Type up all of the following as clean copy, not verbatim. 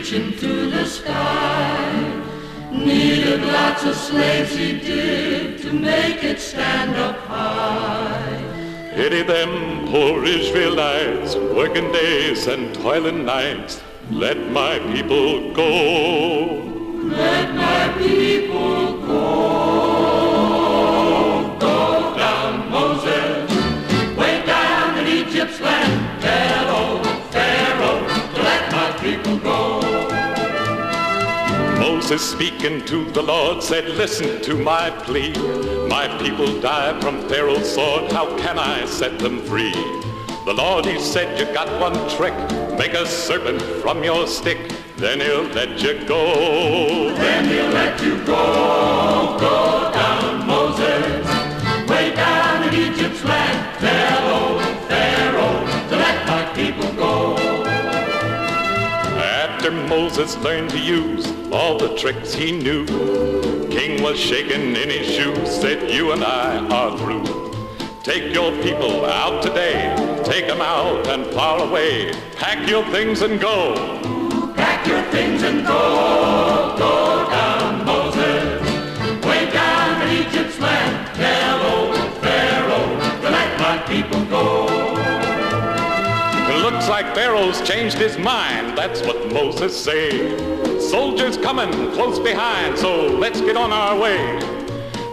reaching through the sky. Needed lots of slaves he did to make it stand up high. Pity them poor Israelites, working days and toiling nights. Let my people go. Let my people go. Go down, Moses, way down in Egypt's land. Tell old Pharaoh to let my people go. Moses speaking to the Lord said, listen to my plea. My people die from Pharaoh's sword. How can I set them free? The Lord, he said, you got one trick. Make a serpent from your stick. Then he'll let you go. Then he'll let you go. Go down, Moses, way down in Egypt's land. Tell old Pharaoh to let my people go. After Moses learned to use all the tricks he knew, King was shaking in his shoes, said, you and I are through. Take your people out today, take them out and far away. Pack your things and go. Pack your things and go. Go down, Moses, way down in Egypt's land. Tell old Pharaoh to let my people go. It looks like Pharaoh's changed his mind, that's what Moses said. Soldiers coming close behind, so let's get on our way.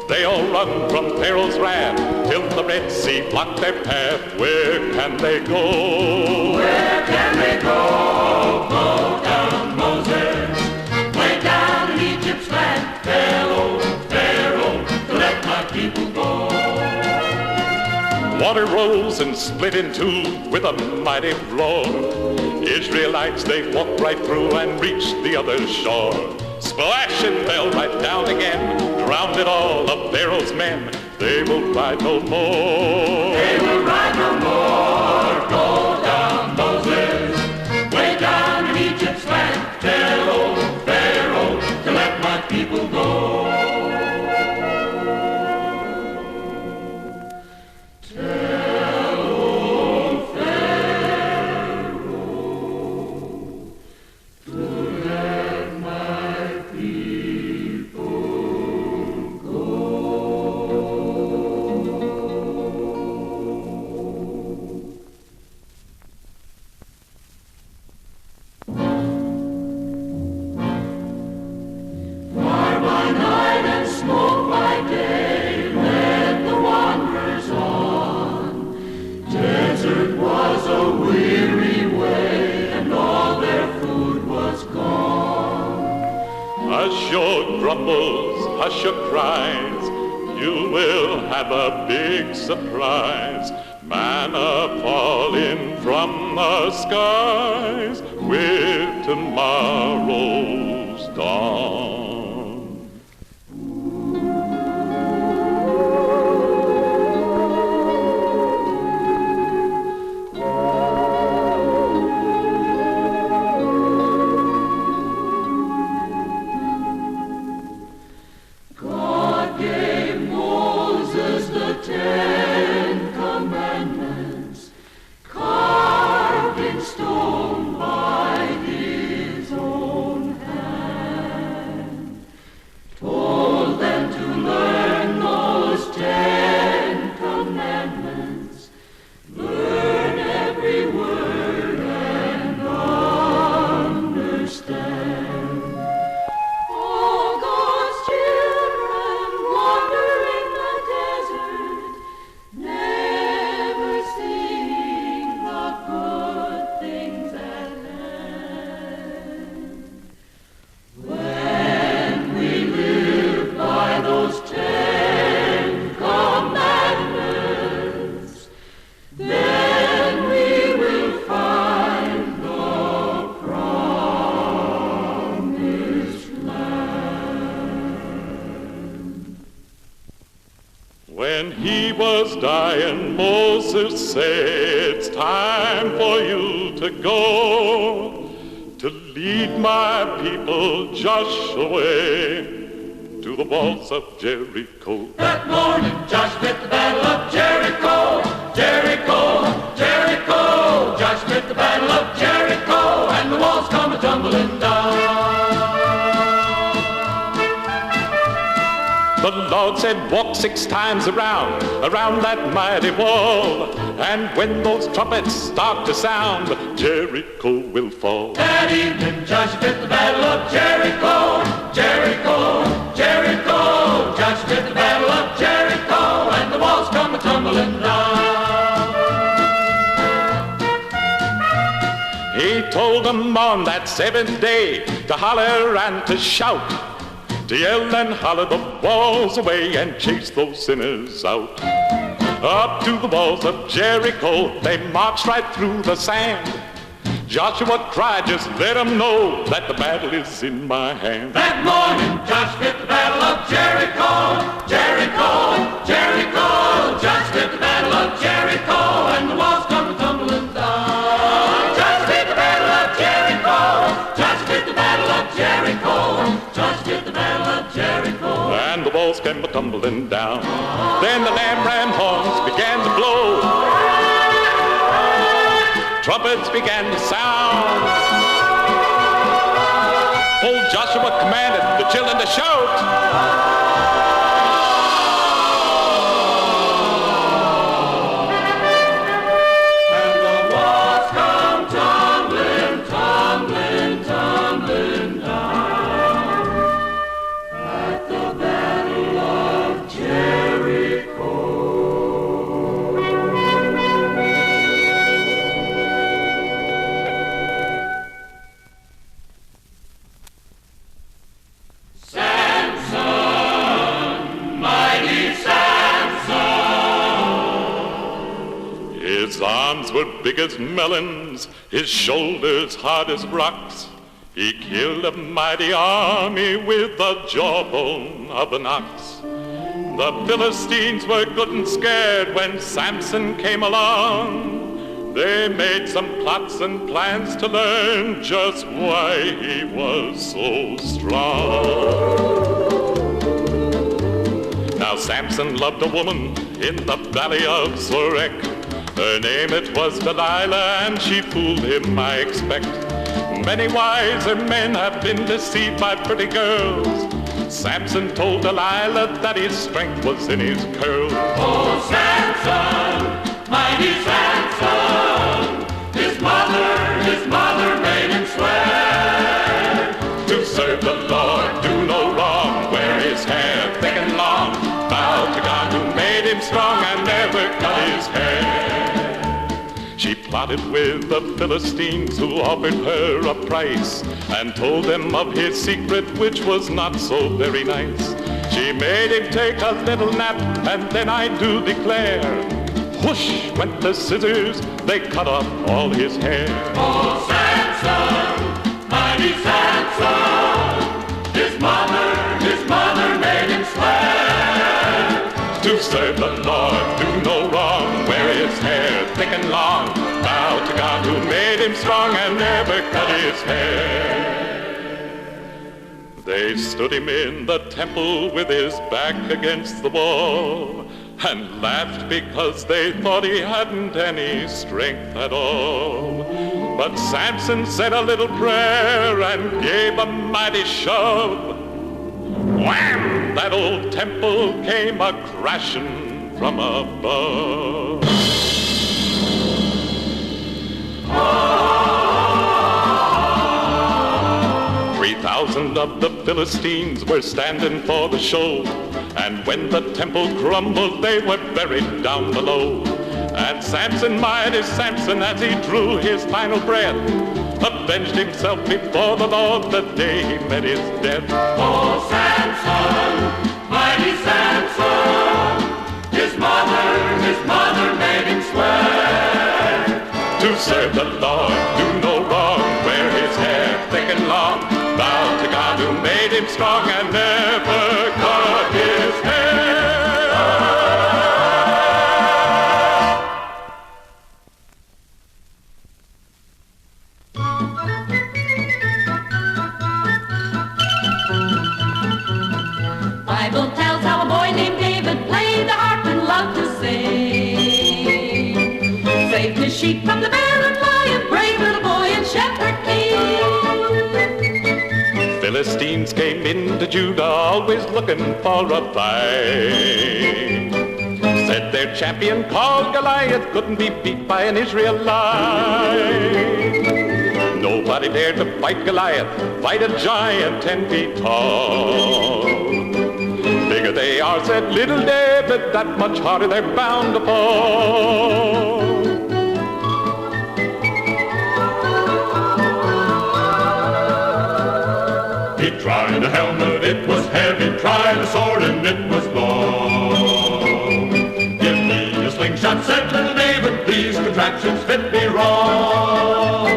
They all run from Pharaoh's wrath till the Red Sea blocked their path. Where can they go? Where can they go? Go down, Moses, way down in Egypt's land. Tell old Pharaoh to let my people go. Water rose and split in two with a mighty roar. Israelites, they walked right through and reached the other shore. Splash, it fell right down again, drowned it all of Pharaoh's men. They will ride no more. They will ride no more. Go down, Moses, way down in Egypt's land. Tell old Pharaoh to let my people go. Hush your grumbles, hush your cries, you will have a big surprise. Manna falling from the skies with tomorrow's dawn. When he was dying, Moses said, it's time for you to go, to lead my people Joshua to the walls of Jericho. That morning Josh met the battle of Jericho, Jericho, Jericho. Josh met the battle of Jericho, and the walls come a-tumbling down. The Lord said, walk 6 times around that mighty wall. And when those trumpets start to sound, Jericho will fall. That evening Joshua fit the battle of Jericho, Jericho, Jericho. Joshua fit the battle of Jericho, and the walls come tumbling down. He told them on that 7th day to holler and to shout, to yell and holler the walls away and chase those sinners out. Up to the walls of Jericho, they marched right through the sand. Joshua cried, just let them know that the battle is in my hand. That morning, Joshua fit the battle of Jericho, Jericho, Jericho. Joshua fit the battle of Jericho, and the walls come tumbling down. Joshua fit the battle of Jericho, Joshua fit the battle of Jericho, Joshua fit the battle of Jericho, and the walls came tumbling down. Then the ram horns began to blow. Trumpets began to sound. Old Joshua commanded the children to shout. And the walls come tumbling, tumbling, tumbling down at the Battle of Jericho. His arms were big as melons, his shoulders hard as rocks. He killed a mighty army with the jawbone of an ox. The Philistines were good and scared when Samson came along. They made some plots and plans to learn just why he was so strong. Now Samson loved a woman in the valley of Sorek. Her name it was Delilah, and she fooled him, I expect. Many wiser men have been deceived by pretty girls. Samson told Delilah that his strength was in his curls. Oh, Samson, mighty Samson, his mother made him swear to serve the Lord, do no wrong, wear his hair thick and long, bow to God who made him strong and never cut his hair. She plotted with the Philistines who offered her a price and told them of his secret, which was not so very nice. She made him take a little nap, and then I do declare, whoosh went the scissors, they cut off all his hair. Oh, Samson, mighty Samson, his mother made him swear to serve the Lord, do no wrong, wear his hair thick and long, bow to God who made him strong and never cut his hair. They stood him in the temple with his back against the wall and laughed because they thought he hadn't any strength at all. But Samson said a little prayer and gave a mighty shove. Wham! That old temple came a-crashing from above. 3,000 of the Philistines were standing for the show, and when the temple crumbled, they were buried down below. And Samson, mighty Samson, as he drew his final breath, avenged himself before the Lord the day he met his death. Oh, Samson, mighty Samson, his mother made him swear to serve the Lord, do no wrong, wear his hair thick and long, bow to God who made him strong and never cut his hair. Bible tells how a boy named David played the harp and loved to sing. Saved his sheep from the bear and lion, brave little boy and shepherd king. Philistines came into Judah, always looking for a fight. Said their champion called Goliath couldn't be beat by an Israelite. Nobody dared to fight Goliath, fight a giant 10 feet tall. Bigger they are, said little David, that much harder they're bound to fall. He tried a helmet, it was heavy, tried a sword, and it was long. Give me a slingshot, said little David, these contraptions fit me wrong.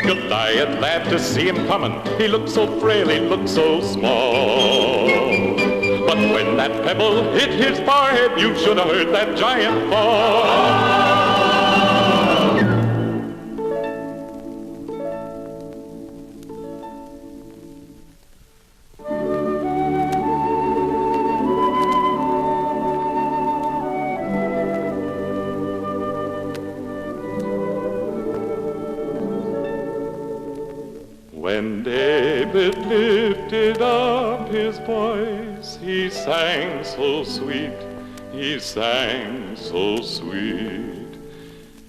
Goliath laughed to see him coming, he looked so frail, he looked so small. But when that pebble hit his forehead, you should have heard that giant fall. When David lifted up his voice, he sang so sweet, he sang so sweet.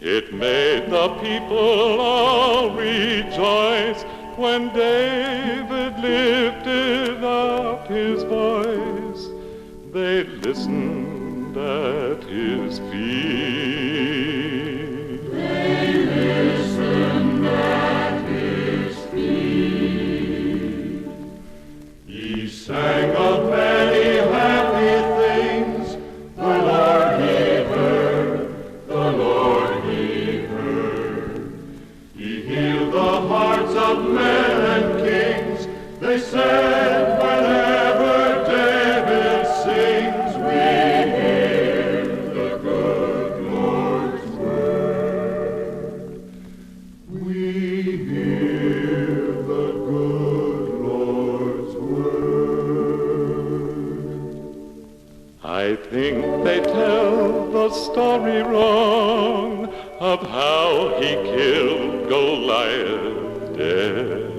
It made the people all rejoice. When David lifted up his voice, they listened at his feet. They listened at his feet. He sang of many happy things. The Lord he heard, the Lord he heard. He healed the hearts of men and kings. They said, whenever David sings, we hear the good Lord's word. We hear the good Lord's word. I think they tell the story wrong of how he killed Goliath dead.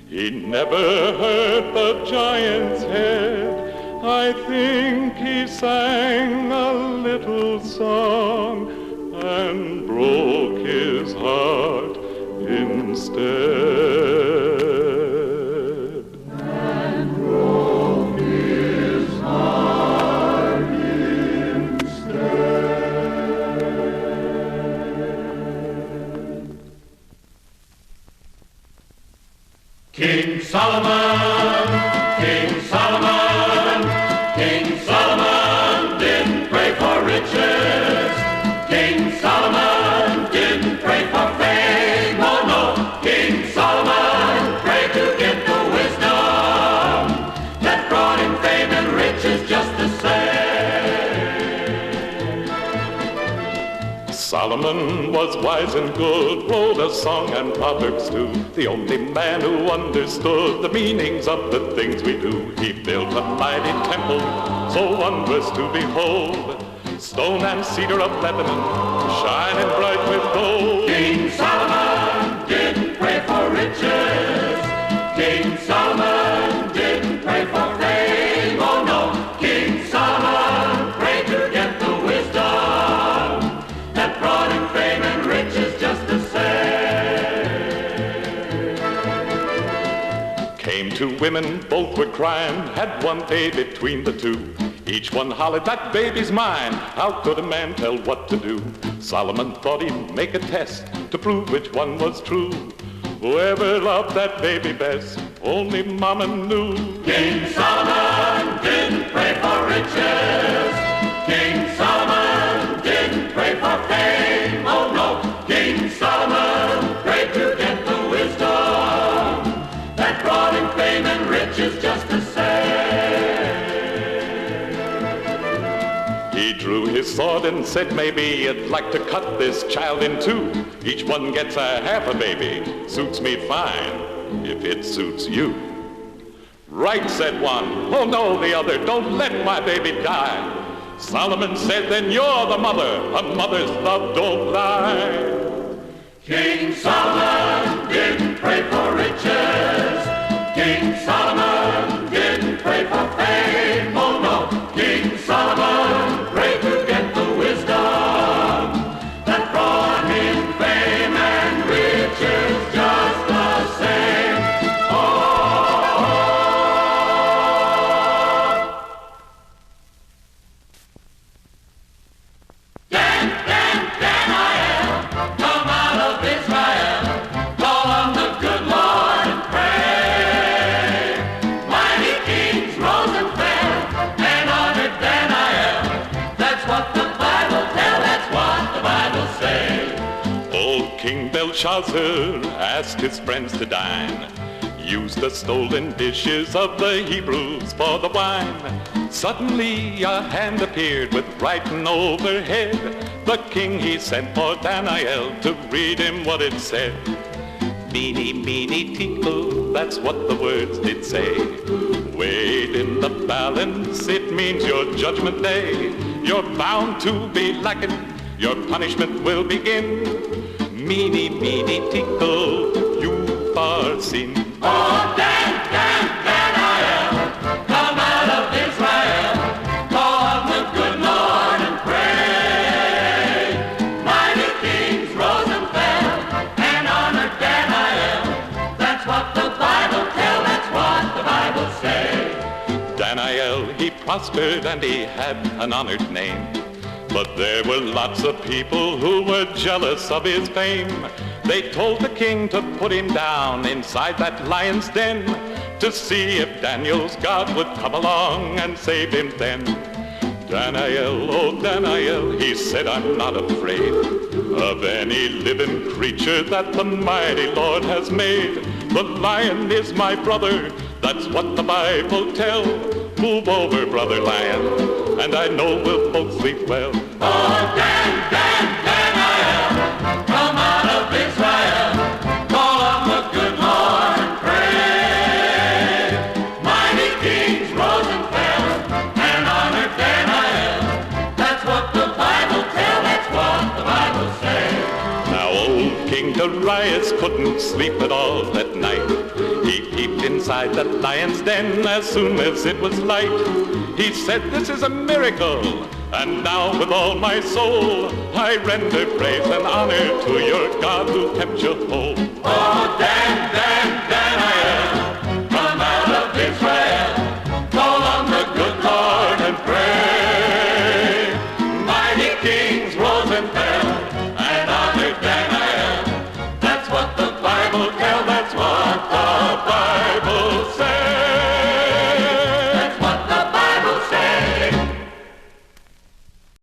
He never hurt the giant's head. I think he sang a little song and broke his heart instead. And broke his heart instead. King Solomon, King Solomon, King Solomon didn't pray for riches. King Solomon didn't pray for fame. Oh no, King Solomon prayed to get the wisdom that brought him fame and riches just the same. Solomon was wise and good, wrote a song and proverbs too. The only man who understood the meanings of the things we do. He built a mighty temple, so wondrous to behold. Stone and cedar of Lebanon, shining bright with gold. King Solomon didn't pray for riches. King Solomon didn't pray for fame. Oh no, King Solomon prayed to get the wisdom that brought him fame and riches just the same. Came two women, both were crying, had one baby between the two. Each one hollered, that baby's mine. How could a man tell what to do? Solomon thought he'd make a test to prove which one was true. Whoever loved that baby best, only Mama knew. King Solomon didn't pray for riches. King Solomon didn't pray for fame. Oh no, King Solomon prayed to get the wisdom that brought him fame and riches just the same. He drew his sword and said, maybe you'd like to cut this child in two. Each one gets a half a baby. Suits me fine, if it suits you. Right, said one. Oh no, the other. Don't let my baby die. Solomon said, then you're the mother. A mother's love don't lie. King Solomon didn't pray for riches. King Solomon King Belshazzar asked his friends to dine, used the stolen dishes of the Hebrews for the wine. Suddenly a hand appeared with writing overhead. The king he sent for Daniel to read him what it said. Meeny, meeny, tinkle, that's what the words did say. Weighed in the balance, it means your judgment day. You're bound to be lacking, your punishment will begin. Meeny, meeny, tinkle, you've far seen. Oh, Dan, Daniel, come out of Israel, call on the good Lord and pray. Mighty kings rose and fell and honored Daniel. That's what the Bible tells, that's what the Bible says. Daniel, he prospered and he had an honored name. But there were lots of people who were jealous of his fame. They told the king to put him down inside that lion's den to see if Daniel's God would come along and save him then. Daniel, oh Daniel, he said, I'm not afraid of any living creature that the mighty Lord has made. The lion is my brother, that's what the Bible tells. Move over, brother lion, and I know we'll both sleep well. Oh, Dan, Daniel, come out of Israel, call on the good Lord and pray. Mighty kings rose and fell and honored Daniel. That's what the Bible tells, that's what the Bible says. Now old King Darius couldn't sleep at all at night. He peeped inside the lion's den as soon as it was light. He said, this is a miracle, and now with all my soul I render praise and honor to your God who kept you whole. Oh,